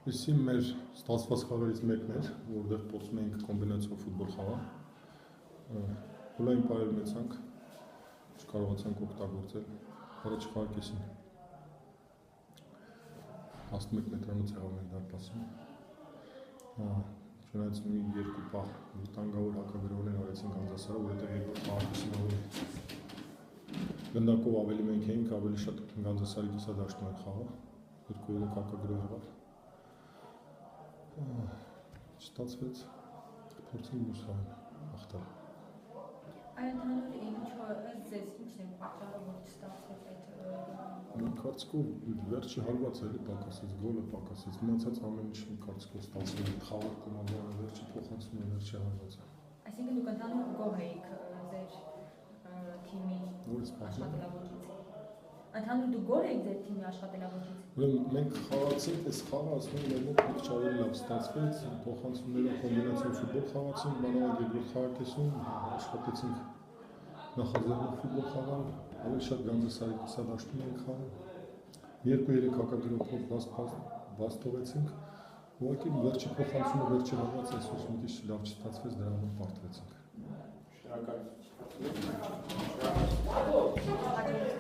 Իսկ մեր ստացված խաղերից մեկն էր, որտեղ փորձում էինք կոմբինացիոն ֆուտբոլ խաղալ։ Հոլային պարեր ունեցանք, չկարողացանք օգտագործել։ Առաջ խաղակեսին 11 մետրանոց եղավ մեր դարպասում։ Չնայած մի երկու պահ վտանգավոր հակագրողներ արեցին Գանձասարը, որովհետև երկրորդ խաղակեսին ավելի գնդակով ավելի մենք էինք, ավելի շատ Գանձասարի կիսադաշտում էր խաղը, 2-3 հակագրող եղավ։ Չստացվեց, փորձենք մյուս խաղին հաղթել։ Այնուհետև ինչու ձեզ ինչն է պատճառը, որ չստացվեց այդ Կարծիքով վերջի հարվածը էլի պակասեց, գոլը պակասեց, մնացած ամեն ինչ կարծիքով ստացվել է, խաղը կոմանդան վերջի փոխանցումը վերջի հարվածը։ Այսինքն դուք ընդհանուր գոհ եք ձեր թիմի աշխատելավոճից։ Ընդհանուր դուք գոհ եք ձեր թիմի աշխատելավոճից։ Ուրեմն մենք խաղացինք այս խաղը, ասում եմ, մեր մոտ մի քիչ ավելի լավ ստացվեց, փոխանցումները կոմբինացիոն ֆուտբոլ խաղացինք, բանալի երկրորդ խաղակեսում աշխատեցինք նախաձեռնող ֆուտբոլ խաղալ, ավելի շատ Գանձասարի կիսադաշտում ենք խաղում, 2-3 հակագրողով բաց թողեցինք, ուղղակի վերջի փոխանցումը վերջի հարվածը այսօր մի քիչ լավ չստացվեց, դրա համար պարտվեցինք։ Շնորհակալություն։